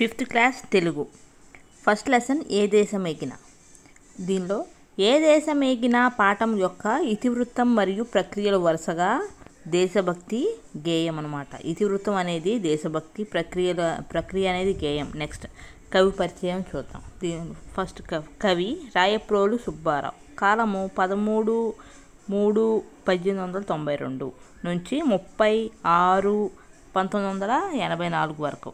Fifth class Telugu first lesson ఏ దేశం ఎగిన. దీనిలో ఏ దేశం ఎగిన పాఠం యొక్క ఇతివృత్తం మరియు ప్రక్రియలు వరుసగా దేశభక్తి గేయం అన్నమాట. ఇతివృత్తం అనేది దేశభక్తి, ప్రక్రియ అనేది గేయం. నెక్స్ట్ కవి పరిచయం చూద్దాం. ఫస్ట్ కవి రాయప్రోలు సుబ్బారావు. కాలము 13/3/1892 నుంచి 30/6/1984 వరకు.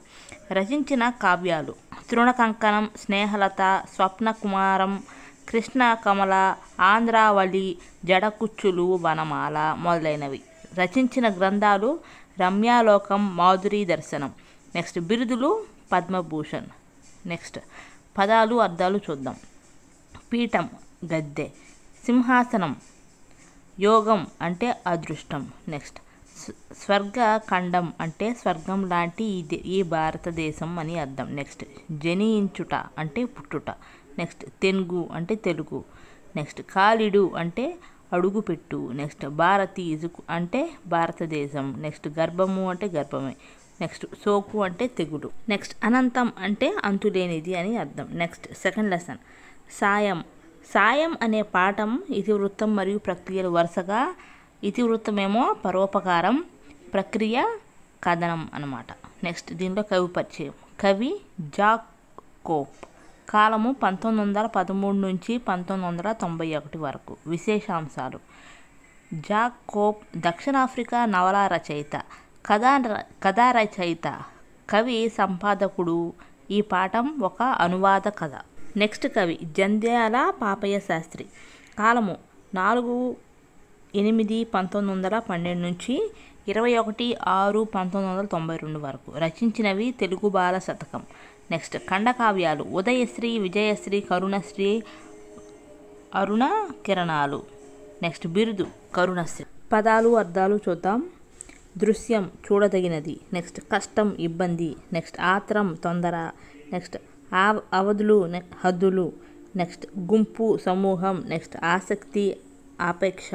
రచించిన కావ్యాలు తృణకంకణం, స్నేహలత, స్వప్నకుమారం, కృష్ణ కమల, ఆంధ్రావళి, జడకుచ్చులు, వనమాల మొదలైనవి. రచించిన గ్రంథాలు రమ్యాలోకం, మాధురి దర్శనం. నెక్స్ట్ బిరుదులు పద్మభూషణ్. నెక్స్ట్ పదాలు అర్థాలు చూద్దాం. పీఠం గద్దె, సింహాసనం యోగం అంటే అదృష్టం. నెక్స్ట్ స్వర్గ ఖండం అంటే స్వర్గం లాంటి ఈ భారతదేశం అని అర్థం. నెక్స్ట్ జనించుట అంటే పుట్టుట. నెక్స్ట్ తెనుగు అంటే తెలుగు. నెక్స్ట్ కాలిడు అంటే అడుగుపెట్టు. నెక్స్ట్ భారతీజు అంటే భారతదేశం. నెక్స్ట్ గర్భము అంటే గర్భమే. నెక్స్ట్ సోకు అంటే తెగులు. నెక్స్ట్ అనంతం అంటే అంతులేనిది అని అర్థం. నెక్స్ట్ సెకండ్ లెసన్ సాయం. సాయం అనే పాఠం ఇతివృత్తం మరియు ప్రక్రియలు వరుసగా. ఇతివృత్తమేమో పరోపకారం, ప్రక్రియ కథనం అన్నమాట. నెక్స్ట్ దీనిలో కవి పరిచయం. కవి జాక్ కోప్. కాలము 1913 నుంచి 1991 వరకు. విశేషాంశాలు. జాక్ కోప్ దక్షిణాఫ్రికా నవలా రచయిత, కథా రచయిత, కవి సంపాదకుడు. ఈ పాఠం ఒక అనువాద కథ. నెక్స్ట్ కవి జంధ్యాల పాపయ్య శాస్త్రి. కాలము 4/8/1912 నుంచి 21/6/1992 వరకు. రచించినవి తెలుగు బాల శతకం. నెక్స్ట్ ఖండకావ్యాలు ఉదయశ్రీ, విజయశ్రీ, కరుణశ్రీ, అరుణ కిరణాలు. నెక్స్ట్ బిరుదు కరుణశ్రీ. పదాలు అర్థాలు చూద్దాం. దృశ్యం చూడదగినది. నెక్స్ట్ కష్టం ఇబ్బంది. నెక్స్ట్ ఆత్రం తొందర. నెక్స్ట్ అవధులు హద్దులు. నెక్స్ట్ గుంపు సమూహం. నెక్స్ట్ ఆసక్తి ఆపేక్ష.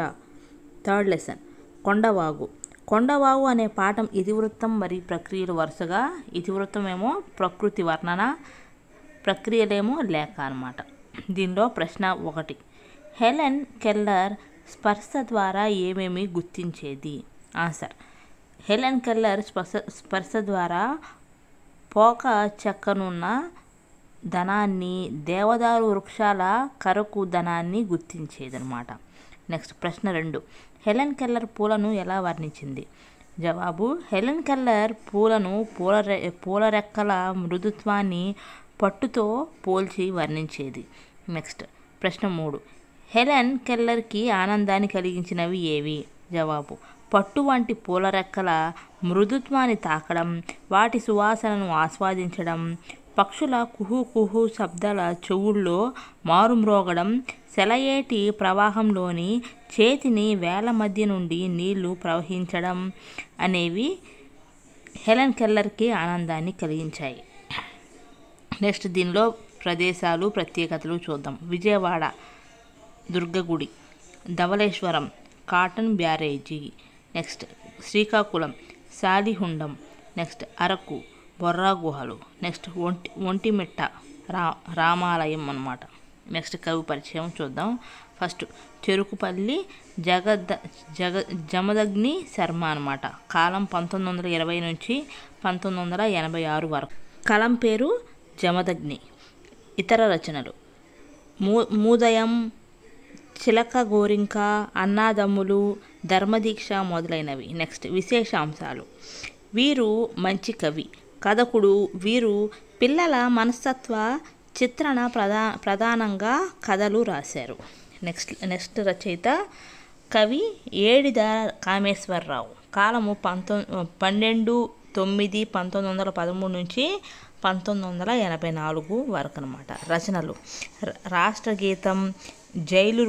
Third lesson కొండవాగు. కొండవాగు అనే పాఠం ఇతివృత్తం మరియు ప్రక్రియలు వరుసగా. ఇతివృత్తం ఏమో ప్రకృతి వర్ణన, ప్రక్రియలేమో లేఖ అన్నమాట. దీనిలో ప్రశ్న 1. హెలెన్ కెల్లర్ స్పర్శ ద్వారా ఏమేమి గుర్తించేది? ఆన్సర్. హెలెన్ కెల్లర్ స్పర్శ ద్వారా పోక చెక్కనున్న ధనాన్ని, దేవదారు వృక్షాల కరకు ధనాన్ని గుర్తించేదన్నమాట. నెక్స్ట్ ప్రశ్న 2. హెలెన్ కెల్లర్ పూలను ఎలా వర్ణించింది? జవాబు. హెలెన్ కెల్లర్ పూలను పూల రెక్కల మృదుత్వాన్ని పట్టుతో పోల్చి వర్ణించేది. నెక్స్ట్ ప్రశ్న 3. హెలెన్ కెల్లర్కి ఆనందాన్ని కలిగించినవి ఏవి? జవాబు. పట్టు వంటి పూల రెక్కల మృదుత్వాన్ని తాకడం, వాటి సువాసనను ఆస్వాదించడం, పక్షుల కుహు కుహు శబ్దాల చెవుల్లో మారుమ్రోగడం, సెలయేటి ప్రవాహంలోని చేతిని వేల మధ్య నుండి నీళ్లు ప్రవహించడం అనేవి హెలెన్ కెల్లర్కి ఆనందాన్ని కలిగించాయి. నెక్స్ట్ దీనిలో ప్రదేశాలు ప్రత్యేకతలు చూద్దాం. Vijayawada దుర్గగుడి, Dhavaleswaram Cotton barrage. Next Srikakulam Salihundam. Next Araku Borra గుహలు. నెక్స్ట్ ఒంటిమిట్ట రామాలయం అన్నమాట. నెక్స్ట్ కవి పరిచయం చూద్దాం. ఫస్ట్ చెరుకుపల్లి జమదగ్ని శర్మ అన్నమాట. కాలం 1920 నుంచి 1986 వరకు. కలం పేరు జమదగ్ని. ఇతర రచనలు మూదయం, చిలక గోరింక, అన్నాదమ్ములు, ధర్మదీక్ష మొదలైనవి. నెక్స్ట్ విశేషాంశాలు. వీరు మంచి కవి, కథకుడు. వీరు పిల్లల మనస్తత్వ చిత్రణ ప్రధానంగా కథలు రాశారు. నెక్స్ట్ రచయిత కవి ఏడిద కామేశ్వరరావు. కాలము 12/9/1913 నుంచి 1984 వరకు అన్నమాట. రచనలు రాష్ట్రగీతం, జైలు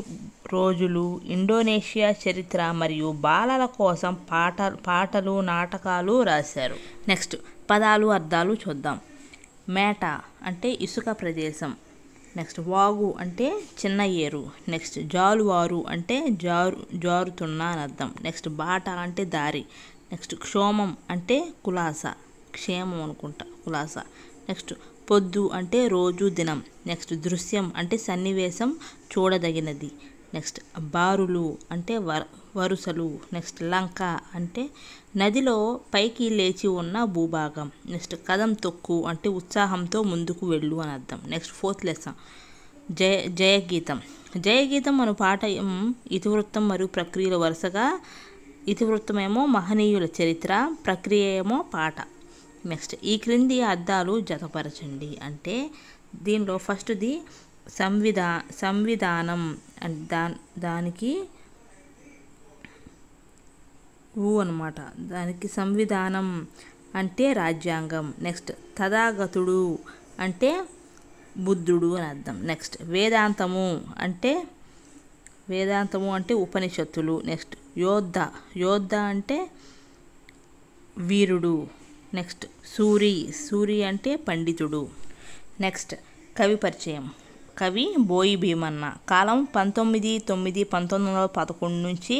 రోజులు, ఇండోనేషియా చరిత్ర మరియు బాలల కోసం పాటలు నాటకాలు రాశారు. నెక్స్ట్ పదాలు అర్థాలు చూద్దాం. మేట అంటే ఇసుక ప్రదేశం. నెక్స్ట్ వాగు అంటే చిన్న ఏరు. నెక్స్ట్ జాలువారు అంటే జారుతున్న అని అర్థం. నెక్స్ట్ బాట అంటే దారి. నెక్స్ట్ క్షోమం అంటే కులాస, క్షేమం అనుకుంటా కులాస. నెక్స్ట్ పొద్దు అంటే రోజు దినం. నెక్స్ట్ దృశ్యం అంటే సన్నివేశం చూడదగినది. నెక్స్ట్ బారులు అంటే వరుసలు. నెక్స్ట్ లంక అంటే నదిలో పైకి లేచి ఉన్న భూభాగం. నెక్స్ట్ కదం తొక్కు అంటే ఉత్సాహంతో ముందుకు వెళ్ళు అని అర్థం. నెక్స్ట్ ఫోర్త్ లెసన్ జయగీతం. జయగీతం అను పాట ఇతివృత్తం మరియు ప్రక్రియలు వరుసగా. ఇతివృత్తమేమో మహనీయుల చరిత్ర, ప్రక్రియ ఏమో పాట. నెక్స్ట్ ఈ క్రింది అర్థాలు జతపరచండి అంటే దీనిలో ఫస్ట్ది సంవిధానం దానికి అనమాట. దానికి సంవిధానం అంటే రాజ్యాంగం. నెక్స్ట్ తథాగతుడు అంటే బుద్ధుడు అని అర్థం. నెక్స్ట్ వేదాంతము అంటే ఉపనిషత్తులు. నెక్స్ట్ యోద్ధ అంటే వీరుడు. నెక్స్ట్ సూరి అంటే పండితుడు. నెక్స్ట్ కవి పరిచయం. కవి బోయి భీమన్న. కాలం 19/9/1911 నుంచి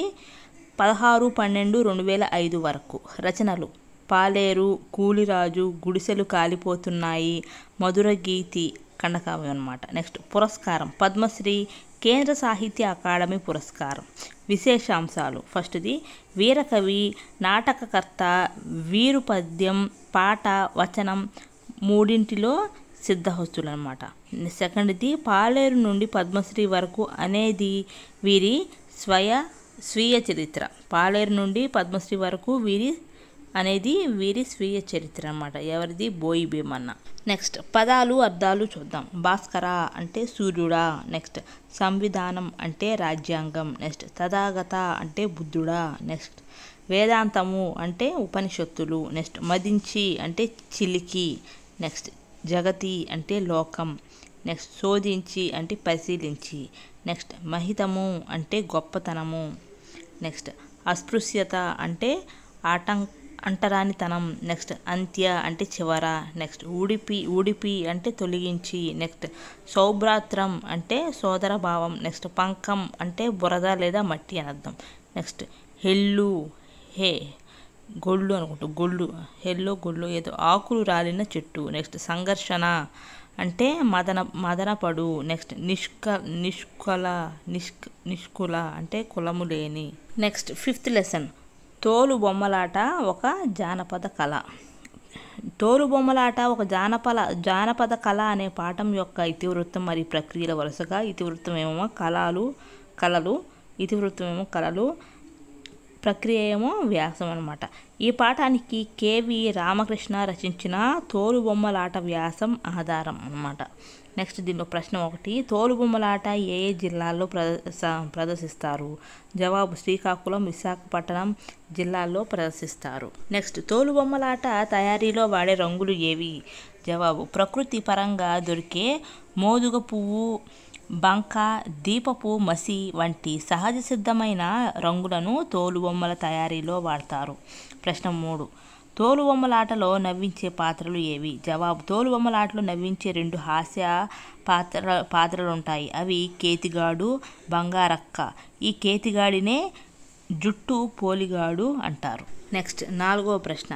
16/12/2005 వరకు. రచనలు పాలేరు, కూలిరాజు, గుడిసెలు కాలిపోతున్నాయి, మధురగీతి ఖండకావ్యం అన్నమాట. నెక్స్ట్ పురస్కారం పద్మశ్రీ, కేంద్ర సాహిత్య అకాడమీ పురస్కారం. విశేషాంశాలు ఫస్ట్ది వీరకవి, నాటకకర్త, వీరు పద్యం, పాట, వచనం మూడింటిలో సిద్ధహస్తులు అనమాట. సెకండ్ది పాలేరు నుండి పద్మశ్రీ వరకు అనేది వీరి స్వీయ చరిత్ర. పాలేరు నుండి పద్మశ్రీ వరకు వీరి స్వీయ చరిత్ర అన్నమాట. ఎవరిది? బోయి భీమన్న. నెక్స్ట్ పదాలు అర్థాలు చూద్దాం. భాస్కర అంటే సూర్యుడా. నెక్స్ట్ సంవిధానం అంటే రాజ్యాంగం. నెక్స్ట్ తథాగత అంటే బుద్ధుడా. నెక్స్ట్ వేదాంతము అంటే ఉపనిషత్తులు. నెక్స్ట్ మదించి అంటే చిలికి. నెక్స్ట్ జగతి అంటే లోకం. నెక్స్ట్ శోధించి అంటే పరిశీలించి. నెక్స్ట్ మహితము అంటే గొప్పతనము. నెక్స్ట్ అస్పృశ్యత అంటే అంటరానితనం. నెక్స్ట్ అంత్య అంటే చివర. నెక్స్ట్ ఊడిపి అంటే తొలగించి. నెక్స్ట్ సౌభ్రాత్రం అంటే సోదర భావం. నెక్స్ట్ పంకం అంటే బురద లేదా మట్టి అని అర్థం. నెక్స్ట్ గొళ్ళు అనుకుంటా. గొళ్ళు ఏదో ఆకులు రాలిన చెట్టు. నెక్స్ట్ సంఘర్షణ అంటే మదనపడు. నెక్స్ట్ నిష్కుల అంటే కులము లేని. నెక్స్ట్ ఫిఫ్త్ లెసన్ తోలు బొమ్మలాట ఒక జానపద కళ. తోలు బొమ్మలాట ఒక జానపద కళ అనే పాఠం యొక్క ఇతివృత్తం మరియు ప్రక్రియల వరుసగా. ఇతివృత్తమేమో కళలు, ఇతివృత్తమేమో కళలు, ప్రక్రియ ఏమో వ్యాసం అనమాట. ఈ పాఠానికి కేవి రామకృష్ణ రచించిన తోలు బొమ్మలాట వ్యాసం ఆధారం అన్నమాట. నెక్స్ట్ దీనిలో ప్రశ్న 1, తోలు బొమ్మలాట ఏ జిల్లాల్లో ప్రదర్శిస్తారు? జవాబు శ్రీకాకుళం, విశాఖపట్నం జిల్లాల్లో ప్రదర్శిస్తారు. నెక్స్ట్ తోలు బొమ్మలాట తయారీలో వాడే రంగులు ఏవి? జవాబు ప్రకృతి పరంగా దొరికే మోదుగ పువ్వు, బంక, దీపపు మసి వంటి సహజ సిద్ధమైన రంగులను తోలుబొమ్మల తయారీలో వాడతారు. ప్రశ్న 3, తోలుబొమ్మలాటలో నవ్వించే పాత్రలు ఏవి? జవాబు తోలుబొమ్మలాటలో నవ్వించే 2 హాస్య పాత్రలుంటాయి. అవి కేతిగాడు, బంగారక్క. ఈ కేతిగాడినే జుట్టు పోలిగాడు అంటారు. నెక్స్ట్ 4వ ప్రశ్న,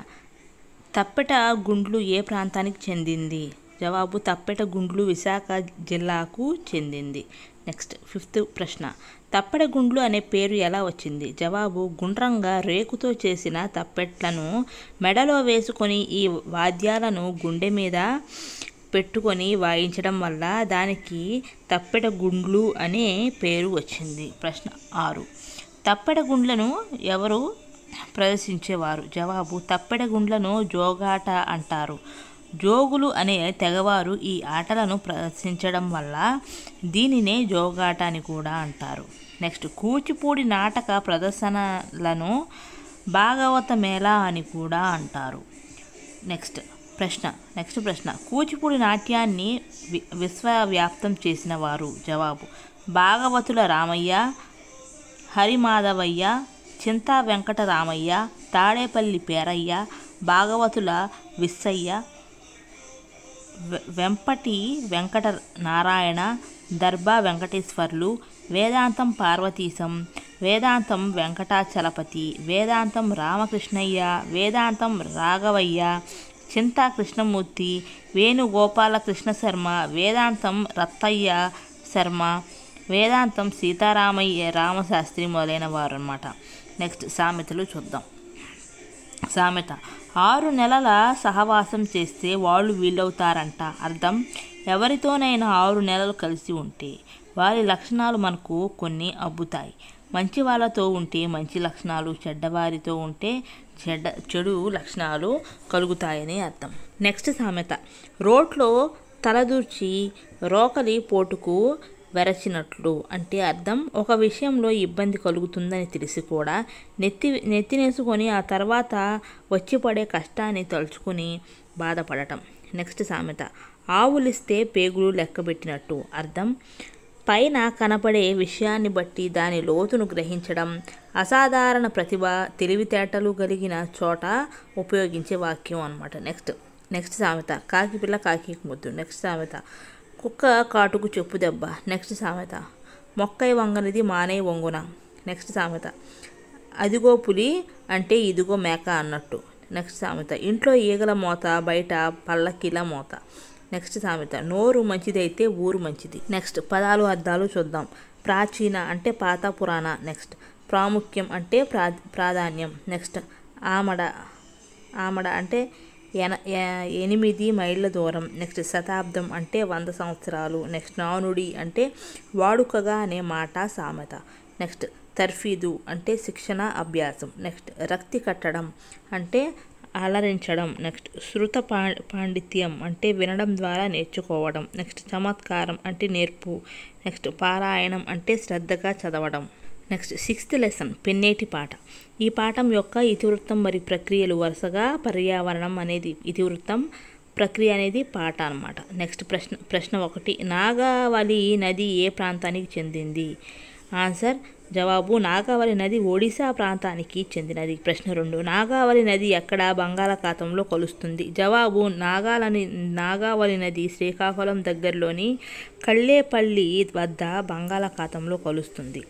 తప్పెట గుండ్లు ఏ ప్రాంతానికి చెందింది? జవాబు తప్పెట గుండ్లు విశాఖ జిల్లాకు చెందింది. నెక్స్ట్ 5th ప్రశ్న, తప్పెట గుండ్లు అనే పేరు ఎలా వచ్చింది? జవాబు గుండ్రంగా రేకుతో చేసిన తప్పెట్లను మెడలో వేసుకొని ఈ వాద్యాలను గుండె మీద పెట్టుకొని వాయించడం వల్ల దానికి తప్పెట గుండ్లు అనే పేరు వచ్చింది. ప్రశ్న 6, తప్పెట గుండ్లను ఎవరు ప్రదర్శించేవారు? జవాబు తప్పెట గుండ్లను జోగాట అంటారు. జోగులు అనే తెగవారు ఈ ఆటలను ప్రదర్శించడం వల్ల దీనినే జోగాట అని కూడా అంటారు. నెక్స్ట్ కూచిపూడి నాటక ప్రదర్శనలను భాగవత మేళా అని కూడా అంటారు. నెక్స్ట్ ప్రశ్న కూచిపూడి నాట్యాన్ని విశ్వవ్యాప్తం చేసిన వారు? జవాబు భాగవతుల రామయ్య, హరిమాధవయ్య, చింతా వెంకటరామయ్య, తాడేపల్లి పేరయ్య, భాగవతుల విస్సయ్య, వెంపటి వెంకట నారాయణ, దర్భా వెంకటేశ్వర్లు, వేదాంతం పార్వతీశం, వేదాంతం వెంకటాచలపతి, వేదాంతం రామకృష్ణయ్య, వేదాంతం రాఘవయ్య, చింతా కృష్ణమూర్తి, వేణుగోపాల కృష్ణ శర్మ, వేదాంతం రత్తయ్య శర్మ, వేదాంతం సీతారామయ్య రామశాస్త్రి మొదలైన వారు అన్నమాట. నెక్స్ట్ సామెతలు చూద్దాం. సామెత: 6 నెలల సహవాసం చేస్తే వాళ్ళు వీళ్ళవుతారంట. అర్థం: ఎవరితోనైనా 6 నెలలు కలిసి ఉంటే వారి లక్షణాలు మనకు కొన్ని అబ్బుతాయి. మంచి వాళ్ళతో ఉంటే మంచి లక్షణాలు, చెడ్డవారితో ఉంటే చెడు లక్షణాలు కలుగుతాయని అర్థం. నెక్స్ట్ సామెత: రోట్లో తలదూర్చి రోకలి పోటుకు వెరచినట్లు. అంటే అర్థం: ఒక విషయంలో ఇబ్బంది కలుగుతుందని తెలిసి కూడా నెత్తినేసుకొని ఆ తర్వాత వచ్చి పడే కష్టాన్ని తలుచుకుని బాధపడటం. నెక్స్ట్ సామెత: ఆవులిస్తే పేగులు లెక్కబెట్టినట్టు. అర్థం: పైన కనపడే విషయాన్ని బట్టి దాని లోతును గ్రహించడం, అసాధారణ ప్రతిభ, తెలివితేటలు కలిగిన చోట ఉపయోగించే వాక్యం అన్నమాట. నెక్స్ట్ సామెత: కాకి పిల్ల కాకి ముద్దు. నెక్స్ట్ సామెత: కుక్క కాటుకు చెప్పు దెబ్బ. నెక్స్ట్ సామెత: మొక్కై వంగనిది మానై వంగున. నెక్స్ట్ సామెత: అదిగో పులి అంటే ఇదిగో మేక అన్నట్టు. నెక్స్ట్ సామెత: ఇంట్లో ఈగల మోత, బయట పల్లకిల మోత. నెక్స్ట్ సామెత: నోరు మంచిదైతే ఊరు మంచిది. నెక్స్ట్ పదాలు అర్థాలు చూద్దాం. ప్రాచీన అంటే పాత పురాణ. నెక్స్ట్ ప్రాముఖ్యం అంటే ప్రాధాన్యం. నెక్స్ట్ ఆమడ అంటే 8 మైళ్ళ దూరం. నెక్స్ట్ శతాబ్దం అంటే 100 సంవత్సరాలు. నెక్స్ట్ నానుడి అంటే వాడుకగా అనే మాట, సామెత. నెక్స్ట్ తర్ఫీదు అంటే శిక్షణ, అభ్యాసం. నెక్స్ట్ రక్తి కట్టడం అంటే అలరించడం. నెక్స్ట్ శృత పాండిత్యం అంటే వినడం ద్వారా నేర్చుకోవడం. నెక్స్ట్ చమత్కారం అంటే నేర్పు. నెక్స్ట్ పారాయణం అంటే శ్రద్ధగా చదవడం. నెక్స్ట్ 6th లెసన్ పెన్నేటి పాట. ఈ పాఠం యొక్క ఇతివృత్తం మరియు ప్రక్రియలు వరుసగా పర్యావరణం అనేది ఇతివృత్తం, ప్రక్రియ అనేది పాట అన్నమాట. నెక్స్ట్ ప్రశ్న 1: నాగావళి నది ఏ ప్రాంతానికి చెందింది? ఆన్సర్: జవాబు: నాగావళి నది ఒడిశా ప్రాంతానికి చెందినది. ప్రశ్న 2: నాగావళి నది ఎక్కడ బంగాళాఖాతంలో కలుస్తుంది? జవాబు: నాగావళి నది శ్రీకాకుళం దగ్గరలోని కళ్ళేపల్లి వద్ద బంగాళాఖాతంలో కలుస్తుంది.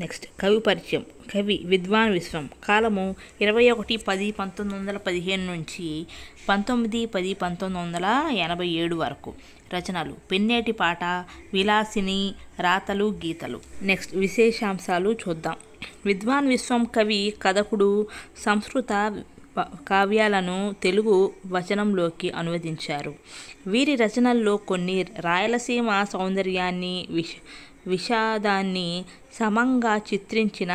నెక్స్ట్ కవి పరిచయం. కవి విద్వాన్ విశ్వం. కాలము 21/10/1915 నుంచి 19/10/1987 వరకు. రచనలు: పెన్నేటి పాట, విలాసిని, రాతలు, గీతలు. నెక్స్ట్ విశేషాంశాలు చూద్దాం. విద్వాన్ విశ్వం కవి, కథకుడు. సంస్కృత కావ్యాలను తెలుగు వచనంలోకి అనువదించారు. వీరి రచనల్లో కొన్ని రాయలసీమ సౌందర్యాన్ని, విషాదాన్ని సమంగా చిత్రించిన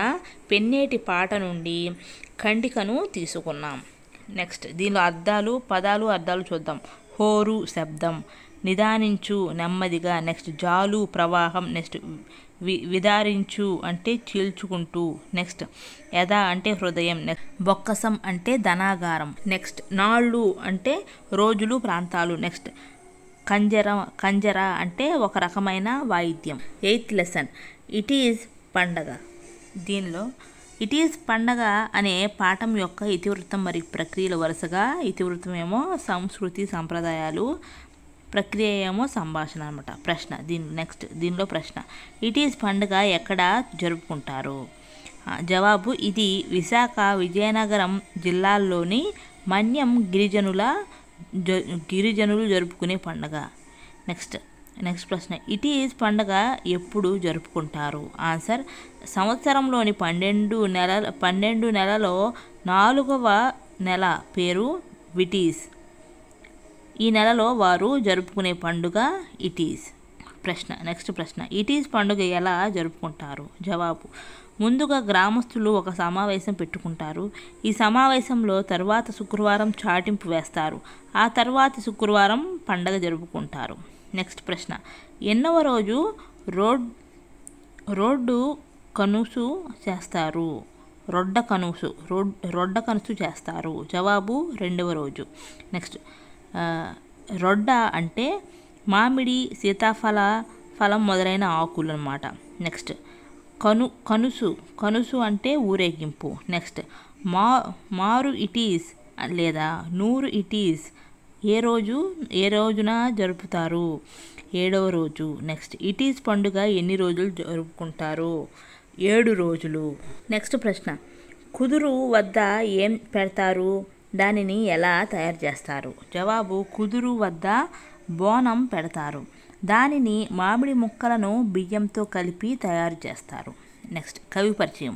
పెన్నేటి పాట నుండి ఖండికను తీసుకున్నాం. నెక్స్ట్ దీనిలో పదాలు అర్థాలు చూద్దాం. హోరు శబ్దం, నిదానించు నెమ్మదిగా. నెక్స్ట్ జాలు ప్రవాహం. నెక్స్ట్ విదారించు అంటే చీల్చుకుంటూ. నెక్స్ట్ యథ అంటే హృదయం. నెక్స్ట్ బొక్కసం అంటే ధనాగారం. నెక్స్ట్ నాళ్ళు అంటే రోజులు, ప్రాంతాలు. నెక్స్ట్ కంజర అంటే ఒక రకమైన వాయిద్యం. 8th లెసన్ ఇట్ ఈజ్ పండగ. దీనిలో ఇట్ ఈజ్ పండగ అనే పాఠం యొక్క ఇతివృత్తం మరియు ప్రక్రియలు వరుసగా. ఇతివృత్తం ఏమో సంస్కృతి సంప్రదాయాలు, ప్రక్రియ ఏమో సంభాషణ అనమాట. ప్రశ్న దీనిలో ప్రశ్న: ఇట్ ఈజ్ పండుగ ఎక్కడ జరుపుకుంటారు? జవాబు: ఇది విశాఖ, విజయనగరం జిల్లాల్లోని మన్యం గిరిజనులు జరుపుకునే పండుగ. నెక్స్ట్ ప్రశ్న: ఇట్ ఈజ్ పండుగ ఎప్పుడు జరుపుకుంటారు? ఆన్సర్: సంవత్సరంలోని 12 నెలలో 4వ నెల పేరు విటీస్. ఈ నెలలో వారు జరుపుకునే పండుగ ఇటీస్. నెక్స్ట్ ప్రశ్న: ఇటీస్ పండుగ ఎలా జరుపుకుంటారు? జవాబు: ముందుగా గ్రామస్తులు ఒక సమావేశం పెట్టుకుంటారు. ఈ సమావేశంలో తరువాత శుక్రవారం చాటింపు వేస్తారు. ఆ తర్వాతి శుక్రవారం పండగ జరుపుకుంటారు. నెక్స్ట్ ప్రశ్న: ఎన్నవ రోజు రోడ్డు కనుసు చేస్తారు? రొడ్డ కనుసు చేస్తారు. జవాబు: 2వ రోజు. నెక్స్ట్ రొడ్డ అంటే మామిడి, సీతాఫలం మొదలైన ఆకులు అన్నమాట. నెక్స్ట్ కనుసు అంటే ఊరేగింపు. నెక్స్ట్ మారు ఇటీస్ లేదా నూరు ఇటీస్ ఏ రోజున జరుపుతారు? 7వ రోజు. నెక్స్ట్ ఇటీస్ పండుగ ఎన్ని రోజులు జరుపుకుంటారు? 7 రోజులు. నెక్స్ట్ ప్రశ్న: కుదురు వద్ద ఏం పెడతారు? దానిని ఎలా తయారు చేస్తారు? జవాబు: కుదురు వద్ద బోనం పెడతారు. దానిని మామిడి ముక్కలను బియ్యంతో కలిపి తయారు చేస్తారు. నెక్స్ట్ కవి పరిచయం.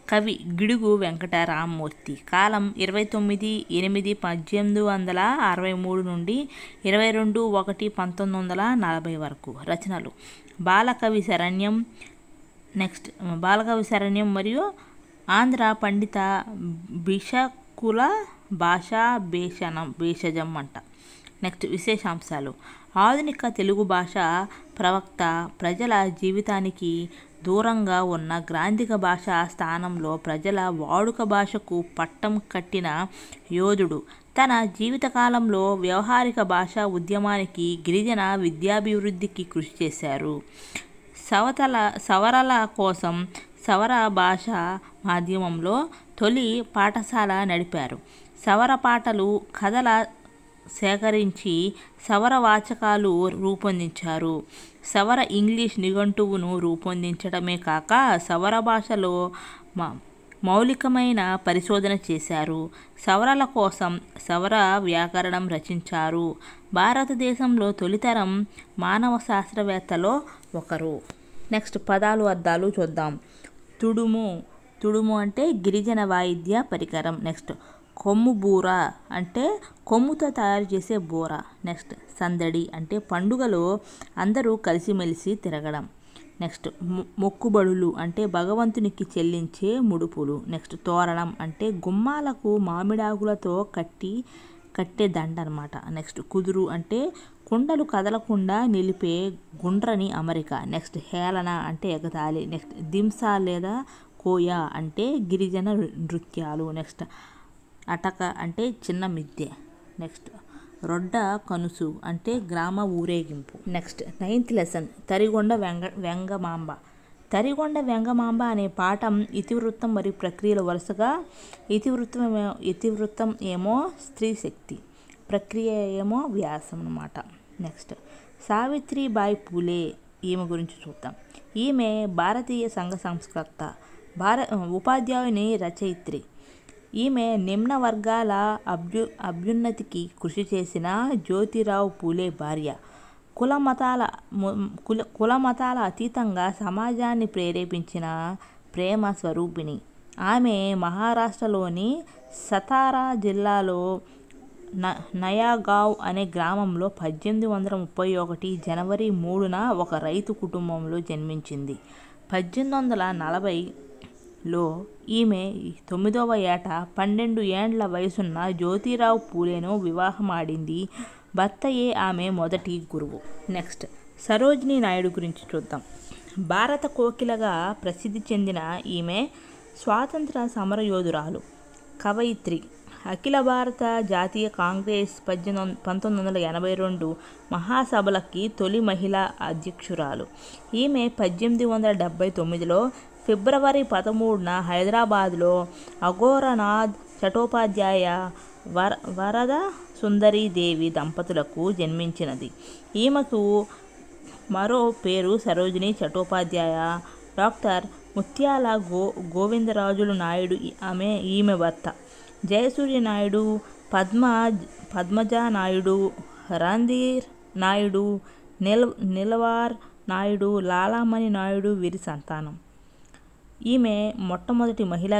కవి గిడుగు వెంకట రామ్మూర్తి. కాలం 29/8/1863 నుండి 22/1/1940 వరకు. రచనలు: బాలకవి శరణ్యం. నెక్స్ట్ బాలకవి శరణ్యం మరియు ఆంధ్ర పండిత బిషకుల భాషా భేషజం అంట. నెక్స్ట్ విశేషాంశాలు: ఆధునిక తెలుగు భాష ప్రవక్త, ప్రజల జీవితానికి దూరంగా ఉన్న గ్రాంధిక భాష స్థానంలో ప్రజల వాడుక భాషకు పట్టం కట్టిన యోధుడు. తన జీవితకాలంలో వ్యవహారిక భాషా ఉద్యమానికి, గిరిజన విద్యాభివృద్ధికి కృషి చేశారు. సవరల కోసం సవర భాషా మాధ్యమంలో తొలి పాఠశాల నడిపారు. సవర పాటలు, కథల సేకరించి సవర వాచకాలు రూపొందించారు. సవర ఇంగ్లీష్ నిఘంటువును రూపొందించడమే కాక సవర భాషలో మౌలికమైన పరిశోధన చేశారు. సవరల కోసం సవర వ్యాకరణం రచించారు. భారతదేశంలో తొలితరం మానవ శాస్త్రవేత్తలో ఒకరు. నెక్స్ట్ పదాలు అర్థాలు చూద్దాం. తుడుము. తుడుము అంటే గిరిజన వాయిద్య పరికరం. నెక్స్ట్ కొమ్ము బూర అంటే కొమ్ముతో తయారు చేసే బూర. నెక్స్ట్ సందడి అంటే పండుగలో అందరూ కలిసిమెలిసి తిరగడం. నెక్స్ట్ మొక్కుబడులు అంటే భగవంతునికి చెల్లించే ముడుపులు. నెక్స్ట్ తోరణం అంటే గుమ్మాలకు మామిడాకులతో కట్టే దండ అనమాట. నెక్స్ట్ కుదురు అంటే కుండలు కదలకుండా నిలిపే గుండ్రని అమరిక. నెక్స్ట్ హేళన అంటే ఎగతాళి. నెక్స్ట్ దింస లేదా కోయ అంటే గిరిజన నృత్యాలు. నెక్స్ట్ అటక అంటే చిన్న మిద్దె. నెక్స్ట్ రొడ్డ కనుసు అంటే గ్రామ ఊరేగింపు. Next 9th lesson Tarigonda Vengamamba. Tarigonda Vengamamba అనే పాఠం ఇతివృత్తం మరియు ప్రక్రియలు వరుసగా ఇతివృత్తం ఏమో స్త్రీ శక్తి, ప్రక్రియ ఏమో వ్యాసం అన్నమాట. నెక్స్ట్ సావిత్రిబాయి పూలే. ఈమె గురించి చూద్దాం. ఈమె భారతీయ సంఘ సంస్కర్త, ఉపాధ్యాయుని, రచయిత్రి. ఈమె నిమ్న వర్గాల అభ్యున్నతికి కృషి చేసిన జ్యోతిరావు పూలే భార్య. కులమతాల అతీతంగా సమాజాన్ని ప్రేరేపించిన ప్రేమ స్వరూపిణి. ఆమె మహారాష్ట్రలోని సతారా జిల్లాలో నయాగావ్ అనే గ్రామంలో 1831 జనవరి 3న ఒక రైతు కుటుంబంలో జన్మించింది. 1840లో ఈమె 9వ ఏట 12 ఏండ్ల వయసున్న జ్యోతిరావు పూలేను వివాహమాడింది. భర్తయే ఆమె మొదటి గురువు. నెక్స్ట్ సరోజినీ నాయుడు గురించి చూద్దాం. భారత కోకిలగా ప్రసిద్ధి చెందిన ఈమె స్వాతంత్ర సమరయోధురాలు, కవయిత్రి. అఖిల భారత జాతీయ కాంగ్రెస్ 1982 మహాసభలకి తొలి మహిళా అధ్యక్షురాలు. ఈమె 1879లో ఫిబ్రవరి 13న హైదరాబాద్లో అఘోరనాథ్ చటోపాధ్యాయ వరద సుందరీ దేవి దంపతులకు జన్మించినది. ఈమెకు మరో పేరు సరోజిని చటోపాధ్యాయ. డాక్టర్ ముత్యాల గోవిందరాజులు నాయుడు ఈమె భర్త. జయసూర్య నాయుడు, పద్మజా నాయుడు, రణధీర్ నాయుడు, నిలవార్ నాయుడు, లాలామణి నాయుడు వీరి సంతానం. ఈమె మొట్టమొదటి మహిళా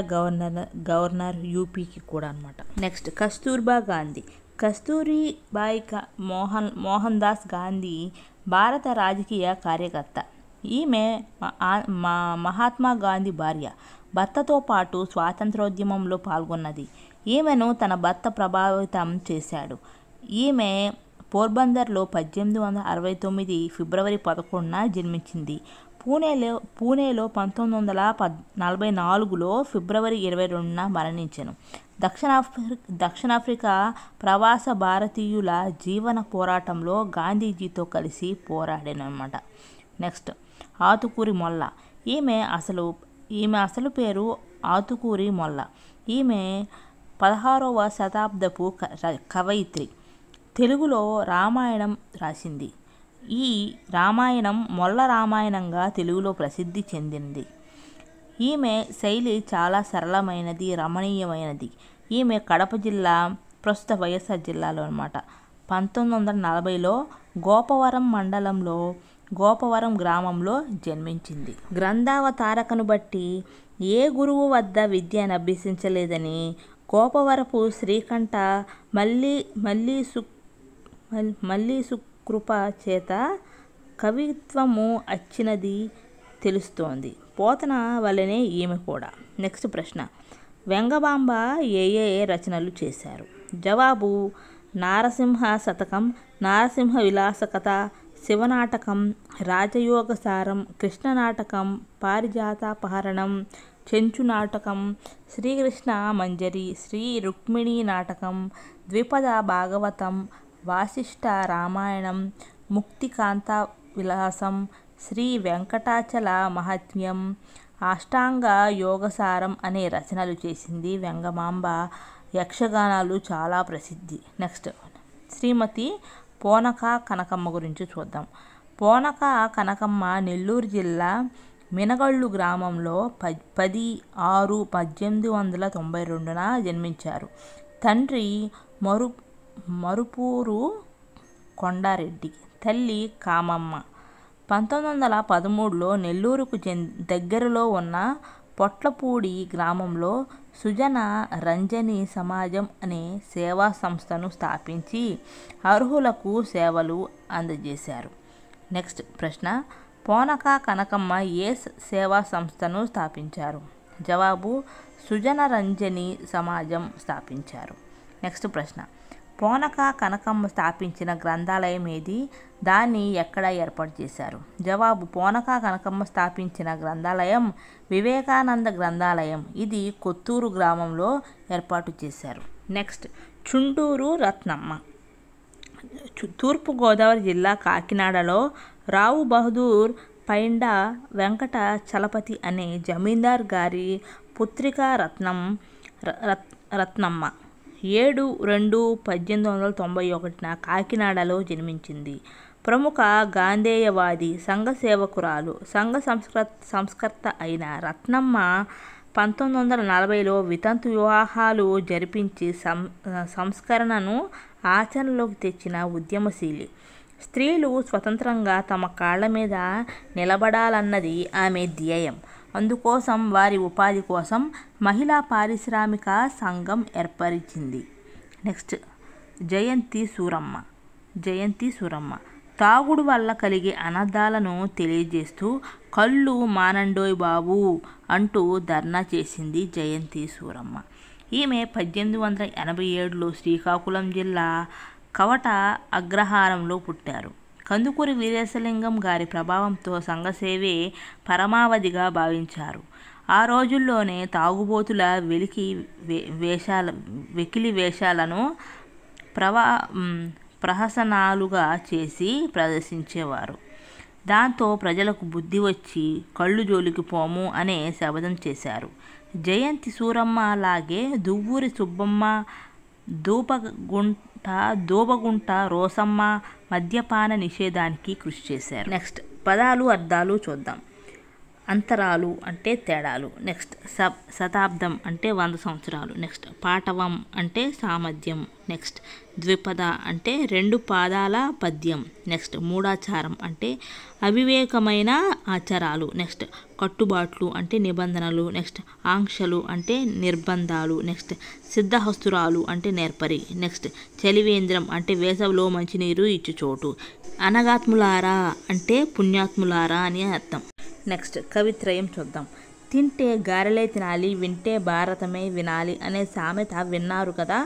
గవర్నర్ యూపీకి కూడా అనమాట. నెక్స్ట్ కస్తూర్బా గాంధీ. కస్తూరిబాయి మోహన్ దాస్ గాంధీ భారత రాజకీయ కార్యకర్త. ఈమె మహాత్మా గాంధీ భార్య. భర్తతో పాటు స్వాతంత్రోద్యమంలో పాల్గొన్నది. ఈమెను తన భర్త ప్రభావితం చేశాడు. ఈమె పోర్బందర్లో 1869 ఫిబ్రవరి 11న జన్మించింది. పూణేలో 1944లో ఫిబ్రవరి 22న మరణించెను. దక్షిణాఫ్రికా ప్రవాస భారతీయుల జీవన పోరాటంలో గాంధీజీతో కలిసి పోరాడానన్నమాట. నెక్స్ట్ ఆతుకూరి మొల్ల. ఈమె అసలు పేరు ఆతుకూరి మొల్ల. ఈమె 16వ శతాబ్దపు కవయిత్రి. తెలుగులో రామాయణం రాసింది. ఈ రామాయణం మొల్ల రామాయణంగా తెలుగులో ప్రసిద్ధి చెందింది. ఈమె శైలి చాలా సరళమైనది, రమణీయమైనది. ఈమె కడప జిల్లా ప్రస్తుత వైఎస్ఆర్ జిల్లాలో అన్నమాట. 1940లో గోపవరం మండలంలో గోపవరం గ్రామంలో జన్మించింది. గ్రంథావతారకను బట్టి ఏ గురువు వద్ద విద్యను అభ్యసించలేదని గోపవరపు శ్రీకంఠ మల్లీసుకృప చేత కవిత్వము అచ్చినది తెలుస్తోంది. పోతన వలనే ఈమె కూడా. నెక్స్ట్ ప్రశ్న, వెంగమాంబ ఏ రచనలు చేశారు? జవాబు: నారసింహ శతకం, నారసింహ విలాస కథ, శివనాటకం, రాజయోగసారం, కృష్ణ నాటకం, పారిజాతాపహరణం, చెంచు నాటకం, శ్రీకృష్ణ మంజరి, శ్రీ రుక్మిణీ నాటకం, ద్విపద భాగవతం, వాసిష్ఠ రామాయణం, ముక్తికాంత విలాసం, శ్రీ వెంకటాచల మహాత్మ్యం, అష్టాంగ యోగసారం అనే రచనలు చేసింది వెంగమాంబ. యక్షగానాలు చాలా ప్రసిద్ధి. నెక్స్ట్, శ్రీమతి పోనక కనకమ్మ గురించి చూద్దాం. పోనక కనకమ్మ నెల్లూరు జిల్లా మినగళ్ళు గ్రామంలో 10/6/1892న జన్మించారు. తండ్రి మరుపూరు కొండారెడ్డి, తల్లి కామమ్మ. 1913లో నెల్లూరుకు దగ్గరలో ఉన్న పొట్లపూడి గ్రామంలో సుజన రంజని సమాజం అనే సేవా సంస్థను స్థాపించి అర్హులకు సేవలు అందజేశారు. నెక్స్ట్ ప్రశ్న, పోనక కనకమ్మ ఏ సేవా సంస్థను స్థాపించారు? జవాబు: సుజన రంజని సమాజం స్థాపించారు. నెక్స్ట్ ప్రశ్న, పోనక కనకమ్మ స్థాపించిన గ్రంథాలయం ఏది? దాన్ని ఎక్కడ ఏర్పాటు చేశారు? జవాబు: పోనక కనకమ్మ స్థాపించిన గ్రంథాలయం వివేకానంద గ్రంథాలయం. ఇది కొత్తూరు గ్రామంలో ఏర్పాటు చేశారు. నెక్స్ట్, చుండూరు రత్నమ్మ. తూర్పుగోదావరి జిల్లా కాకినాడలో రావు బహదూర్ పైండ వెంకట చలపతి అనే జమీందార్ గారి పుత్రిక రత్నమ్మ 7/2/1891న కాకినాడలో జన్మించింది. ప్రముఖ గాంధేయవాది, సంఘ సేవకురాలు, సంఘ సంస్కర్త అయిన రత్నమ్మ 1940లో వితంతు వివాహాలు జరిపించి సంస్కరణను ఆచరణలోకి తెచ్చిన ఉద్యమశీలి. స్త్రీలు స్వతంత్రంగా తమ కాళ్ల మీద నిలబడాలన్నది ఆమె ధ్యేయం. అందుకోసం వారి ఉపాధి కోసం మహిళా పారిశ్రామిక సంఘం ఏర్పరిచింది. నెక్స్ట్, జయంతి సూరమ్మ. తాగుడు వల్ల కలిగే అనర్థాలను తెలియజేస్తూ కళ్ళు మానండోయ్ బాబు అంటూ ధర్నా చేసింది జయంతి సూరమ్మ. ఈమె 1887లో శ్రీకాకుళం జిల్లా కవట అగ్రహారంలో పుట్టారు. కందుకూరి వీరేశలింగం గారి ప్రభావంతో సంఘసేవే పరమావధిగా భావించారు. ఆ రోజుల్లోనే తాగుబోతుల వెకిలి వేషాలను ప్రహసనాలుగా చేసి ప్రదర్శించేవారు. దాంతో ప్రజలకు బుద్ధి వచ్చి కళ్ళు జోలికి పోము అనే శపథం చేశారు. జయంతి సూరమ్మ లాగే దువ్వూరి సుబ్బమ్మ, దూబగుంట రోసమ్మ మద్యపాన నిషేధానికి కృషి చేశారు. నెక్స్ట్, పదాలు అర్థాలు చూద్దాం. అంతరాలు అంటే తేడాలు. నెక్స్ట్, శతాబ్దం అంటే 100 సంవత్సరాలు. నెక్స్ట్, పాటవం అంటే సామర్థ్యం. నెక్స్ట్, ద్విపద అంటే 2 పాదాల పద్యం. నెక్స్ట్, మూఢాచారం అంటే అవివేకమైన ఆచారాలు. నెక్స్ట్, కట్టుబాట్లు అంటే నిబంధనలు. నెక్స్ట్, ఆంక్షలు అంటే నిర్బంధాలు. నెక్స్ట్, సిద్ధహస్తురాలు అంటే నేర్పరి. నెక్స్ట్, చలివేంద్రం అంటే వేసవిలో మంచినీరు ఇచ్చు చోటు. అనగాత్ములారా అంటే పుణ్యాత్ములారా అని అర్థం. నెక్స్ట్, కవిత్రయం చూద్దాం. తింటే గారెలే తినాలి, వింటే భారతమే వినాలి అనే సామెత విన్నారు కదా.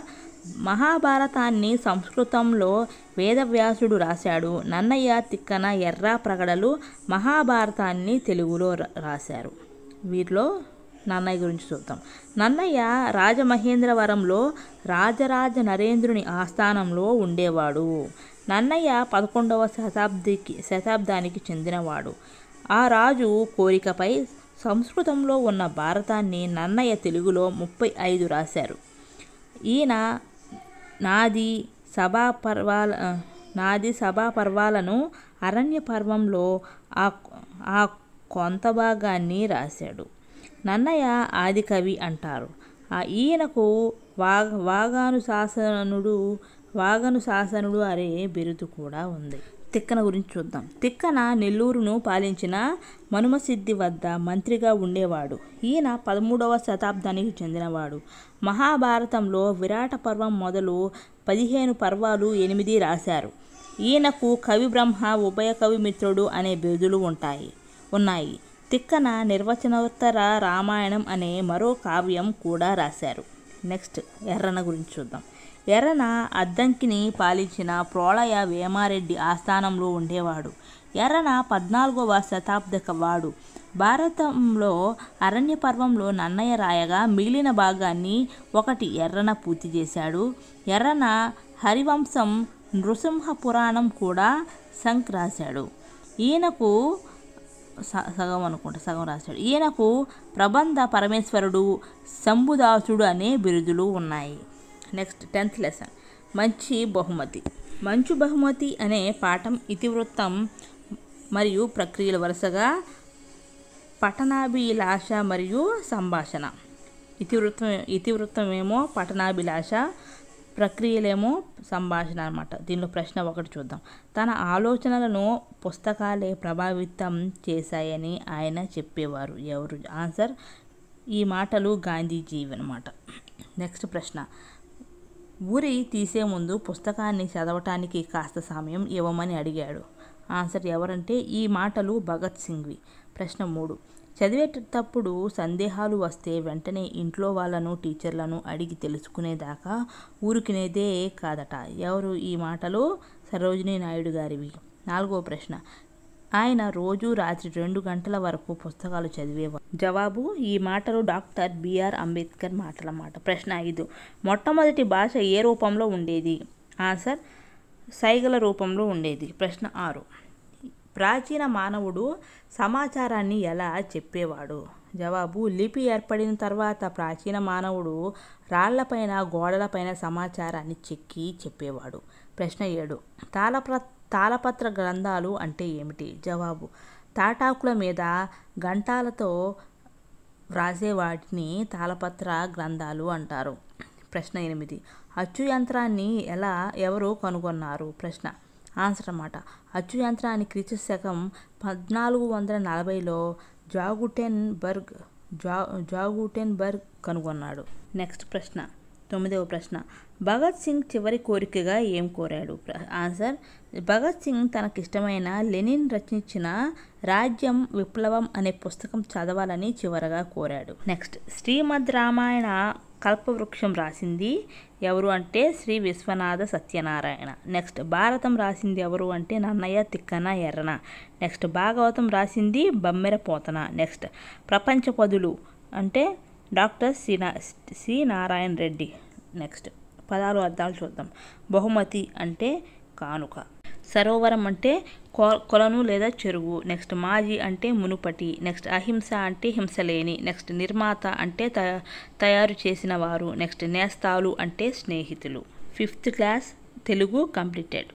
మహాభారతాన్ని సంస్కృతంలో వేదవ్యాసుడు రాశాడు. నన్నయ్య తిక్కన ఎర్ర ప్రగడలు మహాభారతాన్ని తెలుగులో రాశారు. వీరిలో నన్నయ్య గురించి చూద్దాం. నన్నయ్య రాజమహేంద్రవరంలో రాజరాజ నరేంద్రుని ఆస్థానంలో ఉండేవాడు. నన్నయ్య 11వ శతాబ్దానికి చెందినవాడు. ఆ రాజు కోరికపై సంస్కృతంలో ఉన్న భారతాన్ని నన్నయ్య తెలుగులో 35 రాశారు. ఈయన నాది సభాపర్వాలను అరణ్య పర్వంలో ఆ కొంత భాగాన్ని రాశాడు. నన్నయ్య ఆదికవి అంటారు. ఈయనకు వాగను శాసనుడు అనే బిరుదు కూడా ఉంది. తిక్కన గురించి చూద్దాం. తిక్కన నెల్లూరును పాలించిన మనుమసిద్ధి వద్ద మంత్రిగా ఉండేవాడు. ఈయన 13వ శతాబ్దానికి చెందినవాడు. మహాభారతంలో విరాట పర్వం మొదలు 15 పర్వాలు 8 రాశారు. ఈయనకు కవి బ్రహ్మ, ఉభయ కవి మిత్రుడు అనే బిరుదులు ఉన్నాయి. తిక్కన నిర్వచనోత్తర రామాయణం అనే మరో కావ్యం కూడా రాశారు. నెక్స్ట్ ఎర్రన గురించి చూద్దాం. ఎర్రన అద్దంకిని పాలించిన ప్రోళయ వేమారెడ్డి ఆస్థానంలో ఉండేవాడు. ఎర్రన 14వ శతాబ్దక వాడు. భారతంలో అరణ్య పర్వంలో నన్నయ్య రాయగా మిగిలిన భాగాన్ని 1 ఎర్రన పూర్తి చేశాడు. ఎర్రన హరివంశం, నృసింహ పురాణం కూడా రాశాడు. ఈయనకు సగం రాశాడు. ఈయనకు ప్రబంధ పరమేశ్వరుడు, శంభుదాసుడు అనే బిరుదులు ఉన్నాయి. నెక్స్ట్ 10th లెసన్ మంచు బహుమతి అనే పాఠం ఇతివృత్తం మరియు ప్రక్రియలు వరుసగా పఠనాభిలాష మరియు సంభాషణ. ఇతివృత్తం ఏమో పఠనాభిలాష, ప్రక్రియలేమో సంభాషణ అన్నమాట. దీనిలో ప్రశ్న 1 చూద్దాం. తన ఆలోచనలను పుస్తకాలే ప్రభావితం చేశాయని ఆయన చెప్పేవారు ఎవరు? ఆన్సర్ ఈ మాటలు గాంధీజీవి అన్నమాట. నెక్స్ట్ ప్రశ్న, ఊరి తీసే ముందు పుస్తకాన్ని చదవటానికి కాస్త సమయం ఇవ్వమని అడిగాడు. ఆన్సర్ ఎవరంటే ఈ మాటలు భగత్ సింగ్వి. ప్రశ్న 3, చదివేటప్పుడు సందేహాలు వస్తే వెంటనే ఇంట్లో వాళ్ళను, టీచర్లను అడిగి తెలుసుకునేదాకా ఊరుకునేదే కాదట. ఎవరు ఈ మాటలు? సరోజినీ నాయుడు గారివి. 4వ ప్రశ్న, ఆయన రోజు రాత్రి 2 గంటల వరకు పుస్తకాలు చదివేవారు. జవాబు ఈ మాటలు డాక్టర్ బిఆర్ అంబేద్కర్ మాటలన్నమాట. ప్రశ్న 5, మొట్టమొదటి భాష ఏ రూపంలో ఉండేది? ఆన్సర్ సైగల రూపంలో ఉండేది. ప్రశ్న 6, ప్రాచీన మానవుడు సమాచారాన్ని ఎలా చెప్పేవాడు? జవాబు లిపి ఏర్పడిన తర్వాత ప్రాచీన మానవుడు రాళ్లపైన, గోడలపైన సమాచారాన్ని చెక్కి చెప్పేవాడు. ప్రశ్న 7, తాళపత్ర గ్రంథాలు అంటే ఏమిటి? జవాబు తాటాకుల మీద గంటాలతో వ్రాసే వాటిని తాళపత్ర గ్రంథాలు అంటారు. ప్రశ్న 8, అచ్చు యంత్రాన్ని ఎవరు కనుగొన్నారు? ప్రశ్న ఆన్సర్ అన్నమాట. అచ్చు యంత్రాన్ని క్రీస్తు శకం 1440లో జాగుటెన్బర్గ్ కనుగొన్నాడు. నెక్స్ట్ ప్రశ్న 9వ ప్రశ్న, భగత్ సింగ్ చివరి కోరికగా ఏం కోరాడు? ఆన్సర్ భగత్ సింగ్ తనకిష్టమైన లెనిన్ రచించిన రాజ్యం విప్లవం అనే పుస్తకం చదవాలని చివరగా కోరాడు. నెక్స్ట్, శ్రీమద్ రామాయణ కల్పవృక్షం రాసింది ఎవరు అంటే శ్రీ విశ్వనాథ సత్యనారాయణ. నెక్స్ట్, భారతం రాసింది ఎవరు అంటే నన్నయ్య, తిక్కన, ఎర్రన. నెక్స్ట్, భాగవతం రాసింది బమ్మెర పోతన. నెక్స్ట్, ప్రపంచ పదులు అంటే doctor C Narayana Reddy. Next, పదాలు అర్థాలు చూద్దాం. బహుమతి అంటే కానుక. సరోవరం అంటే కొలను లేదా చెరువు. నెక్స్ట్, మాజీ అంటే మునుపటి. నెక్స్ట్, అహింస అంటే హింసలేని. నెక్స్ట్, నిర్మాత అంటే తయారు చేసిన వారు. నెక్స్ట్, నేస్తాలు అంటే స్నేహితులు. 5th class Telugu completed.